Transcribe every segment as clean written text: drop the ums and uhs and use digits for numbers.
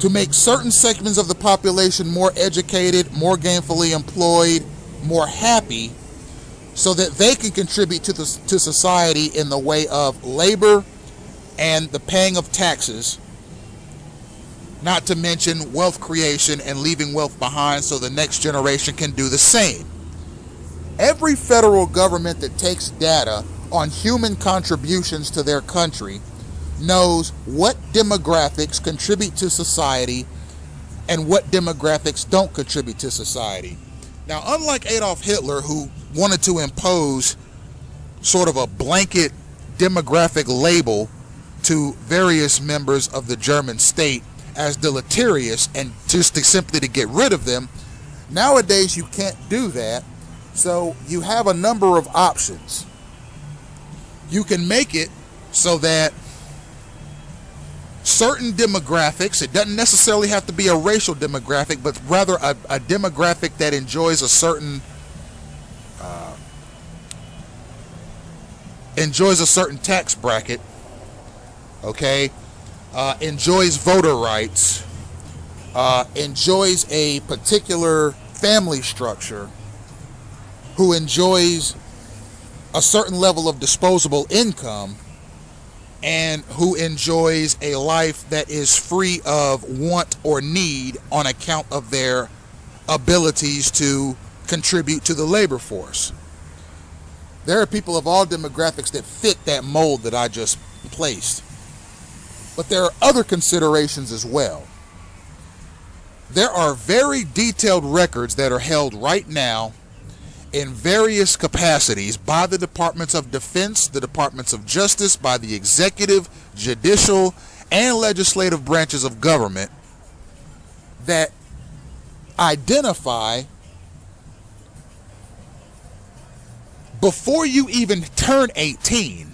to make certain segments of the population more educated, more gainfully employed, more happy, so that they can contribute to society in the way of labor and the paying of taxes, not to mention wealth creation and leaving wealth behind so the next generation can do the same. Every federal government that takes data on human contributions to their country knows what demographics contribute to society and what demographics don't contribute to society. Now, unlike Adolf Hitler, who wanted to impose sort of a blanket demographic label to various members of the German state as deleterious and just simply to get rid of them, nowadays you can't do that. So you have a number of options. You can make it so that certain demographics, it doesn't necessarily have to be a racial demographic, but rather a demographic that enjoys a certain tax bracket, okay, enjoys voter rights, enjoys a particular family structure, who enjoys a certain level of disposable income, and who enjoys a life that is free of want or need on account of their abilities to contribute to the labor force. There are people of all demographics that fit that mold that I just placed. But there are other considerations as well. There are very detailed records that are held right now in various capacities by the Departments of Defense, the Departments of Justice, by the executive, judicial, and legislative branches of government that identify, before you even turn 18,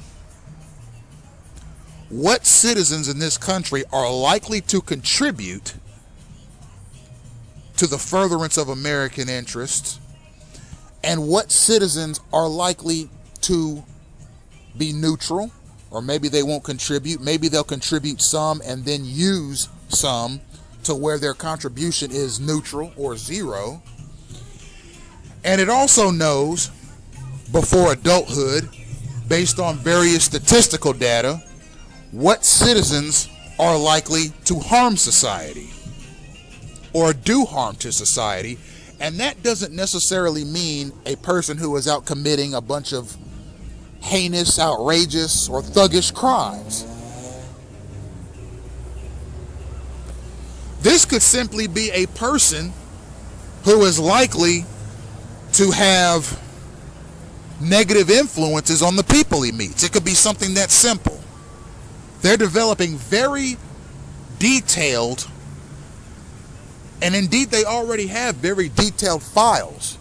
what citizens in this country are likely to contribute to the furtherance of American interests, and what citizens are likely to be neutral, or maybe they won't contribute. Maybe they'll contribute some and then use some to where their contribution is neutral or zero. And it also knows, before adulthood, based on various statistical data, what citizens are likely to harm society or do harm to society. And that doesn't necessarily mean a person who is out committing a bunch of heinous, outrageous, or thuggish crimes. This could simply be a person who is likely to have negative influences on the people he meets. It could be something that simple. They're developing very detailed, and indeed they already have very detailed files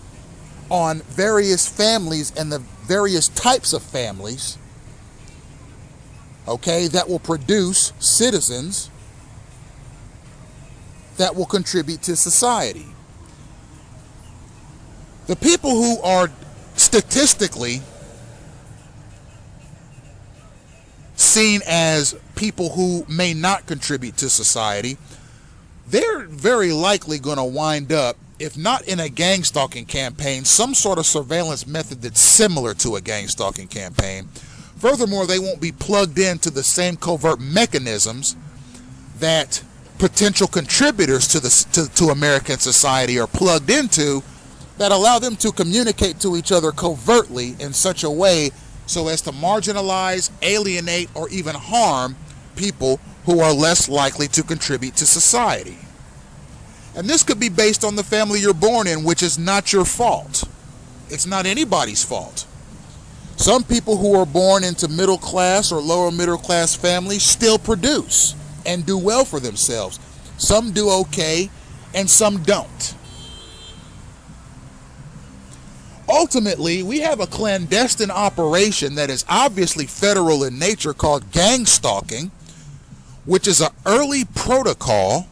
on various families and the various types of families, okay, that will produce citizens that will contribute to society. The people who are statistically seen as people who may not contribute to society, they're very likely going to wind up, if not in a gang-stalking campaign, some sort of surveillance method that's similar to a gang-stalking campaign. Furthermore, they won't be plugged into the same covert mechanisms that potential contributors to American society are plugged into, that allow them to communicate to each other covertly in such a way so as to marginalize, alienate, or even harm people who are less likely to contribute to society. And this could be based on the family you're born in, which is not your fault. It's not anybody's fault. Some people who are born into middle class or lower middle class families still produce and do well for themselves. Some do okay and some don't. Ultimately, we have a clandestine operation that is obviously federal in nature called gang-stalking, which is an early protocol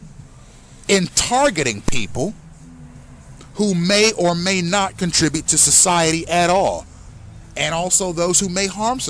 in targeting people who may or may not contribute to society at all, and also those who may harm society.